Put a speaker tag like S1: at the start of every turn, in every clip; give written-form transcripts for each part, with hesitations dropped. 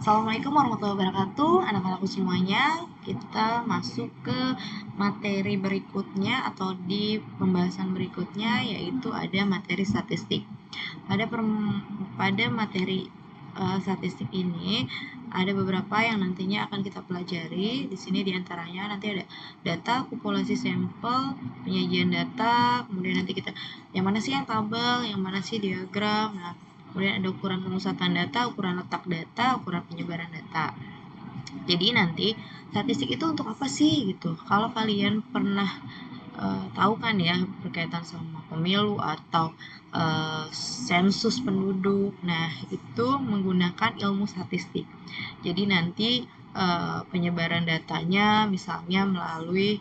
S1: Assalamualaikum warahmatullahi wabarakatuh, anak-anakku semuanya. Kita masuk ke materi berikutnya atau di pembahasan berikutnya, yaitu ada materi statistik. Pada materi statistik ini ada beberapa yang nantinya akan kita pelajari. Di sini diantaranya nanti ada data, populasi sampel, penyajian data, kemudian nanti kita yang mana sih yang tabel, yang mana sih diagram. Nah, kemudian ada ukuran pemusatan data, ukuran letak data, ukuran penyebaran data. Jadi nanti statistik itu untuk apa sih gitu? Kalau kalian pernah tahu kan ya berkaitan sama pemilu atau sensus penduduk. Nah, itu menggunakan ilmu statistik. Jadi nanti penyebaran datanya misalnya melalui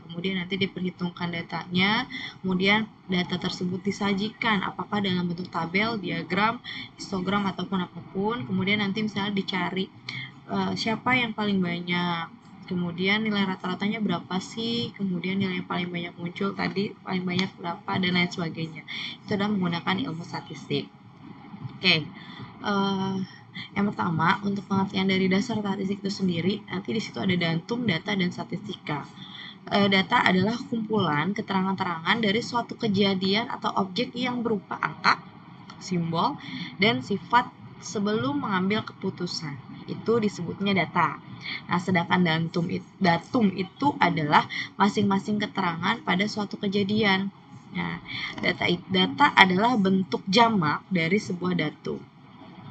S1: kemudian nanti diperhitungkan datanya, kemudian data tersebut disajikan apakah dalam bentuk tabel, diagram, histogram ataupun apapun, kemudian nanti misalnya dicari siapa yang paling banyak, kemudian nilai rata-ratanya berapa sih, kemudian nilai yang paling banyak muncul tadi paling banyak berapa, dan lain sebagainya. Itu adalah menggunakan ilmu statistik. Oke, yang pertama untuk pengertian dari dasar statistik itu sendiri, nanti di situ ada datum, data, dan statistika. Data adalah kumpulan keterangan-terangan dari suatu kejadian atau objek yang berupa angka, simbol, dan sifat sebelum mengambil keputusan. Itu disebutnya data. Nah, sedangkan datum itu adalah masing-masing keterangan pada suatu kejadian. Nah, data adalah bentuk jamak dari sebuah datum.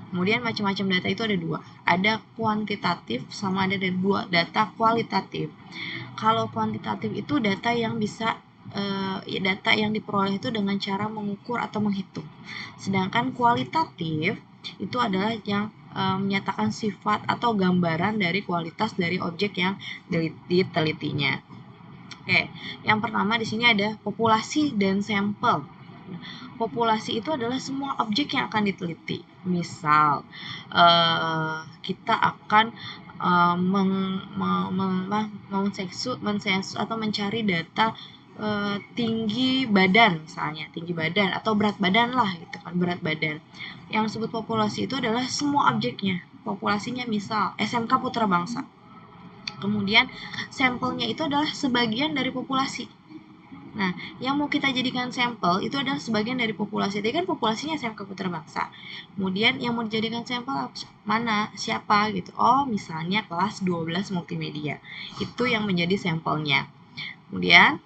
S1: Kemudian macam-macam data itu ada dua. Ada kuantitatif sama ada dua data kualitatif. Kalau kuantitatif itu data yang bisa data yang diperoleh itu dengan cara mengukur atau menghitung. Sedangkan kualitatif itu adalah yang menyatakan sifat atau gambaran dari kualitas dari objek yang ditelitinya. Oke, yang pertama di sini ada populasi dan sampel. Populasi itu adalah semua objek yang akan diteliti. Misal, kita akan mensensus atau mencari data tinggi badan misalnya, tinggi badan atau berat badan lah gitu kan, berat badan. Yang disebut populasi itu adalah semua objeknya. Populasinya misal SMK Putra Bangsa. Kemudian sampelnya itu adalah sebagian dari populasi. Nah, yang mau kita jadikan sampel itu adalah sebagian dari populasi. Tadi kan populasinya SMK Putra Bangsa. Kemudian yang mau dijadikan sampel mana? Siapa gitu. Oh, misalnya kelas 12 multimedia. Itu yang menjadi sampelnya. Kemudian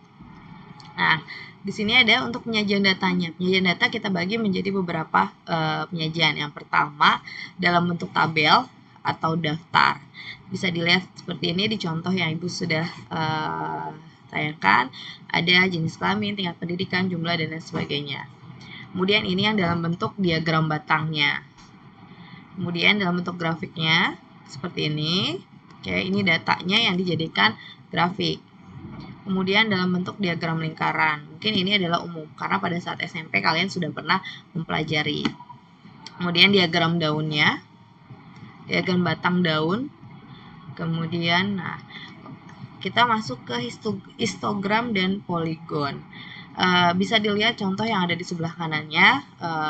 S1: nah, di sini ada untuk penyajian datanya. Penyajian data kita bagi menjadi beberapa penyajian. Yang pertama dalam bentuk tabel atau daftar. Bisa dilihat seperti ini di contoh yang Ibu sudah tayangkan. Ada jenis kelamin, tingkat pendidikan, jumlah, dan lain sebagainya. Kemudian ini yang dalam bentuk diagram batangnya. Kemudian dalam bentuk grafiknya seperti ini. Oke, ini datanya yang dijadikan grafik. Kemudian dalam bentuk diagram lingkaran. Mungkin ini adalah umum karena pada saat SMP kalian sudah pernah mempelajari. Kemudian diagram daunnya, diagram batang daun. Kemudian kita masuk ke histogram dan poligon. Bisa dilihat contoh yang ada di sebelah kanannya,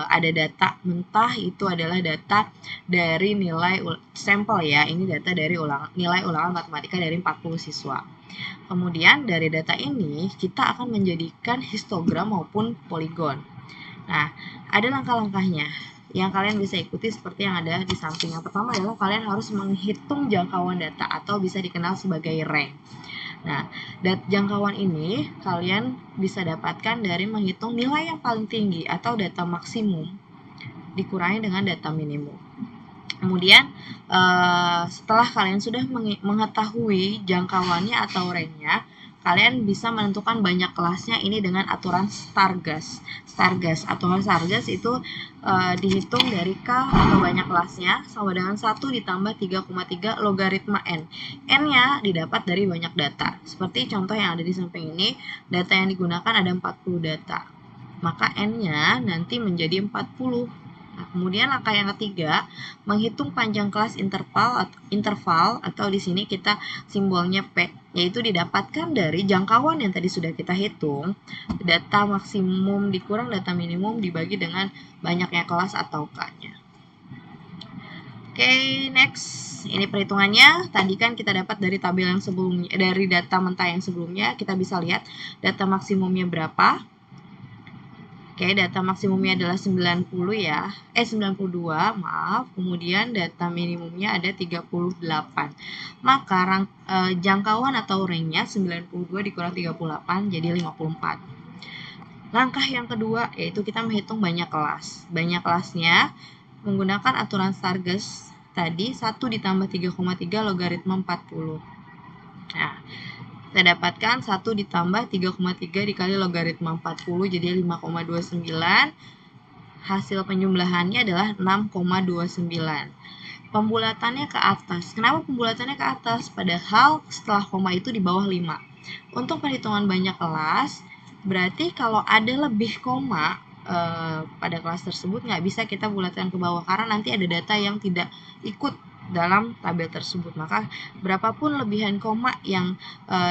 S1: ada data mentah, itu adalah data dari nilai sampel ya. Ini data dari nilai ulangan matematika dari 40 siswa. Kemudian dari data ini kita akan menjadikan histogram maupun poligon. Nah, ada langkah-langkahnya yang kalian bisa ikuti seperti yang ada di samping. Yang pertama adalah kalian harus menghitung jangkauan data atau bisa dikenal sebagai rank. Nah, jangkauan ini kalian bisa dapatkan dari menghitung nilai yang paling tinggi atau data maksimum dikurangi dengan data minimum. Kemudian setelah kalian sudah mengetahui jangkauannya atau ranknya, kalian bisa menentukan banyak kelasnya ini dengan aturan Stargas. Aturan Stargas itu dihitung dari K atau banyak kelasnya sama dengan 1 ditambah 3,3 logaritma N. N-nya didapat dari banyak data. Seperti contoh yang ada di samping ini, data yang digunakan ada 40 data. Maka N-nya nanti menjadi 40. Nah, kemudian langkah yang ketiga, menghitung panjang kelas interval atau di sini kita simbolnya P, yaitu didapatkan dari jangkauan yang tadi sudah kita hitung, data maksimum dikurang data minimum dibagi dengan banyaknya kelas atau K-nya. Next. Ini perhitungannya. Tadi kan kita dapat dari tabel yang sebelumnya, dari data mentah yang sebelumnya, kita bisa lihat data maksimumnya berapa. Data maksimumnya adalah 90 ya. 92, maaf. Kemudian data minimumnya ada 38. Maka jangkauan atau range-nya 92 dikurang 38 jadi 54. Langkah yang kedua yaitu kita menghitung banyak kelas. Banyak kelasnya menggunakan aturan Stargess tadi 1 ditambah 3,3 logaritma 40. Nah, kita dapatkan 1 ditambah 3,3 dikali logaritma 40 jadi 5,29. Hasil penjumlahannya adalah 6,29. Pembulatannya ke atas. Kenapa pembulatannya ke atas? Padahal setelah koma itu di bawah 5. Untuk perhitungan banyak kelas, berarti kalau ada lebih koma pada kelas tersebut nggak bisa kita bulatkan ke bawah karena nanti ada data yang tidak ikut dalam tabel tersebut. Maka berapapun lebihan koma yang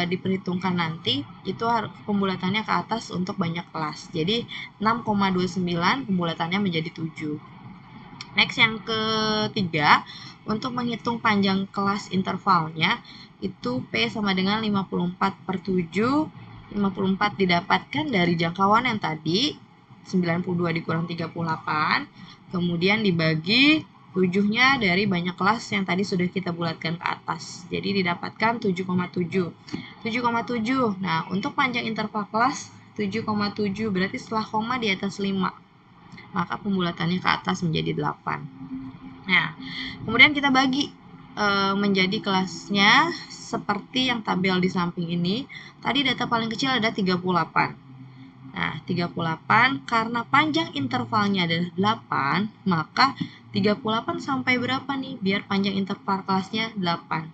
S1: diperhitungkan nanti itu harus pembulatannya ke atas untuk banyak kelas. Jadi 6,29 pembulatannya menjadi 7. Next yang ketiga, untuk menghitung panjang kelas intervalnya itu P sama dengan 54/7. 54 didapatkan dari jangkauan yang tadi 92 dikurang 38, kemudian dibagi 7-nya dari banyak kelas yang tadi sudah kita bulatkan ke atas. Jadi didapatkan 7,7. 7,7. Nah, untuk panjang interval kelas 7,7 berarti setelah koma di atas 5. Maka pembulatannya ke atas menjadi 8. Nah, kemudian kita bagi menjadi kelasnya seperti yang tabel di samping ini. Tadi data paling kecil ada 38. Nah, 38 karena panjang intervalnya adalah 8, maka 38 sampai berapa nih? Biar panjang interval kelasnya 8.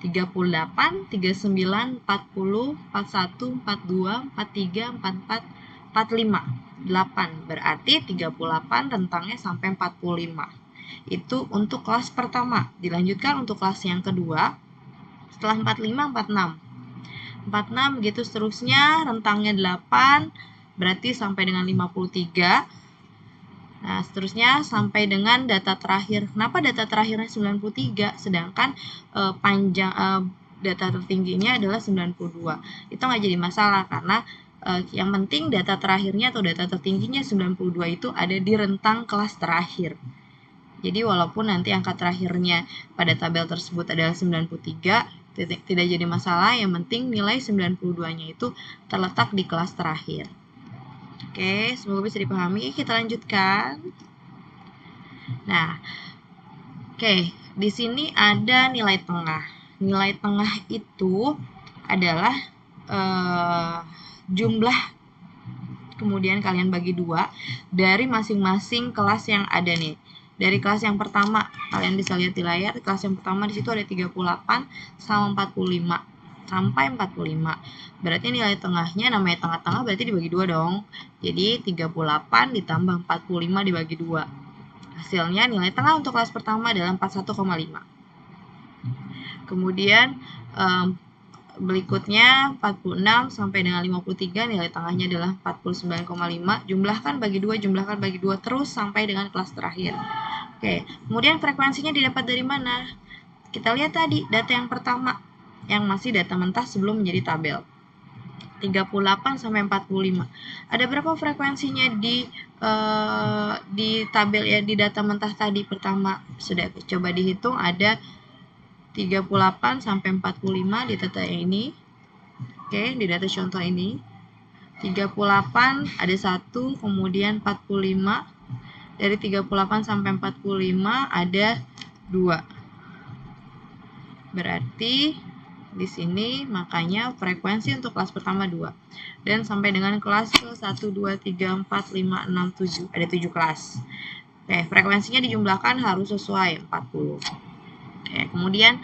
S1: 38, 39, 40, 41, 42, 43, 44, 45. 8. Berarti 38 rentangnya sampai 45. Itu untuk kelas pertama. Dilanjutkan untuk kelas yang kedua. Setelah 45, 46. 46 gitu seterusnya, rentangnya 8, berarti sampai dengan 53. Nah, seterusnya sampai dengan data terakhir. Kenapa data terakhirnya 93? Sedangkan panjang data tertingginya adalah 92. Itu nggak jadi masalah karena yang penting data terakhirnya atau data tertingginya 92 itu ada di rentang kelas terakhir. Jadi walaupun nanti angka terakhirnya pada tabel tersebut adalah 93, tidak jadi masalah, yang penting nilai 92-nya itu terletak di kelas terakhir. Oke, semoga bisa dipahami. Kita lanjutkan. Nah, oke, di sini ada nilai tengah. Nilai tengah itu adalah jumlah, kemudian kalian bagi 2 dari masing-masing kelas yang ada nih. Dari kelas yang pertama, kalian bisa lihat di layar, kelas yang pertama di situ ada 38 sama 45 sampai 45. Berarti nilai tengahnya, namanya tengah-tengah berarti dibagi 2 dong. Jadi 38 ditambah 45 dibagi 2. Hasilnya nilai tengah untuk kelas pertama adalah 41,5. Kemudian berikutnya 46 sampai dengan 53 nilai tengahnya adalah 49,5. Jumlahkan bagi 2 terus sampai dengan kelas terakhir. Oke, kemudian frekuensinya didapat dari mana? Kita lihat tadi data yang pertama yang masih data mentah sebelum menjadi tabel. 38 sampai 45. Ada berapa frekuensinya di tabel ya, di data mentah tadi pertama? Sudah coba dihitung, ada 38 sampai 45 di data ini. Oke, di data contoh ini. 38 ada 1, kemudian 45. Dari 38 sampai 45 ada 2. Berarti di sini makanya frekuensi untuk kelas pertama 2. Dan sampai dengan kelas ke 1, 2, 3, 4, 5, 6, 7. Ada 7 kelas. Oke, frekuensinya dijumlahkan harus sesuai 40. Oke, kemudian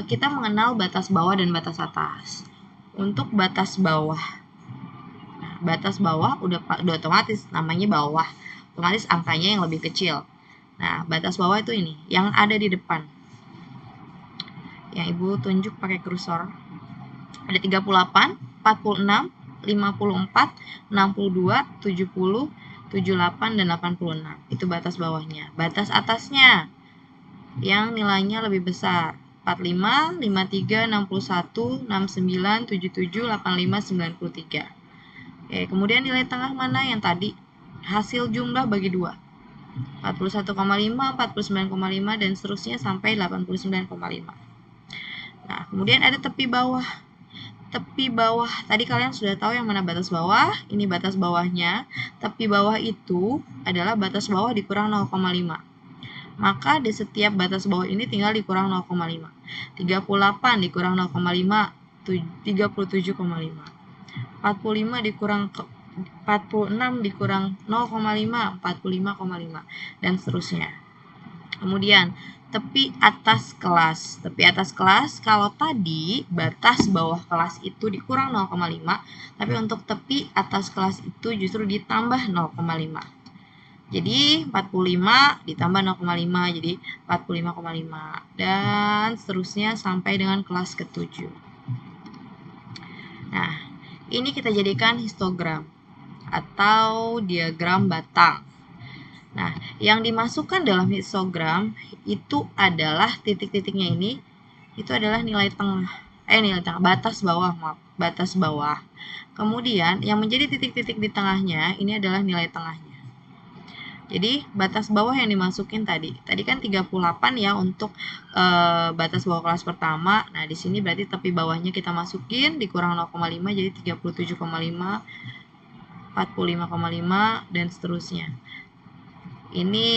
S1: kita mengenal batas bawah dan batas atas. Untuk batas bawah, batas bawah udah otomatis namanya bawah, otomatis angkanya yang lebih kecil. Nah, batas bawah itu ini, yang ada di depan. Yang Ibu tunjuk pakai kursor. Ada 38, 46, 54, 62, 70, 78, dan 86. Itu batas bawahnya. Batas atasnya yang nilainya lebih besar. 45, 53, 61, 69, 77, 85, 93. Oke, kemudian nilai tengah mana yang tadi? Hasil jumlah bagi 2. 41,5, 49,5, dan seterusnya sampai 89,5. Nah, kemudian ada tepi bawah. Tepi bawah, tadi kalian sudah tahu yang mana batas bawah, ini batas bawahnya. Tepi bawah itu adalah batas bawah dikurang 0,5. Maka di setiap batas bawah ini tinggal dikurang 0,5. 38 dikurang 0,5, 37,5. 45 dikurang 46 dikurang 0,5, 45,5, dan seterusnya. Kemudian tepi atas kelas. Tepi atas kelas, kalau tadi batas bawah kelas itu dikurang 0,5, tapi untuk tepi atas kelas itu justru ditambah 0,5. Jadi 45 ditambah 0,5 jadi 45,5, dan seterusnya sampai dengan kelas ke-7. Nah, ini kita jadikan histogram atau diagram batang. Nah, yang dimasukkan dalam histogram itu adalah titik-titiknya ini, itu adalah nilai tengah. Batas bawah, maaf, batas bawah. Kemudian, yang menjadi titik-titik di tengahnya, ini adalah nilai tengahnya. Jadi, batas bawah yang dimasukin tadi kan 38 ya untuk batas bawah kelas pertama. Nah, di sini berarti tepi bawahnya kita masukin, dikurang 0,5, jadi 37,5, 45,5, dan seterusnya. Ini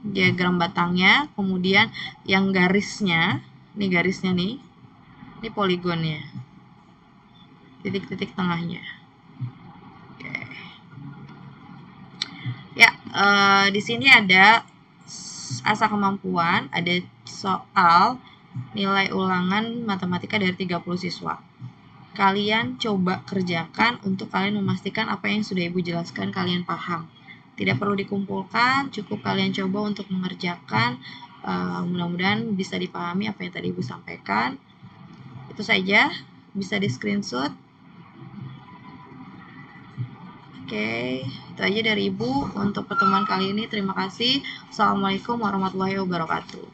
S1: diagram batangnya, kemudian yang garisnya, ini garisnya nih, ini poligonnya, titik-titik tengahnya. Oke. Ya, di sini ada asa kemampuan, ada soal nilai ulangan matematika dari 30 siswa. Kalian coba kerjakan untuk kalian memastikan apa yang sudah Ibu jelaskan kalian paham. Tidak perlu dikumpulkan, cukup kalian coba untuk mengerjakan. Mudah-mudahan bisa dipahami apa yang tadi Ibu sampaikan. Itu saja, bisa di screenshot. Oke, itu aja dari Ibu untuk pertemuan kali ini. Terima kasih. Assalamualaikum warahmatullahi wabarakatuh.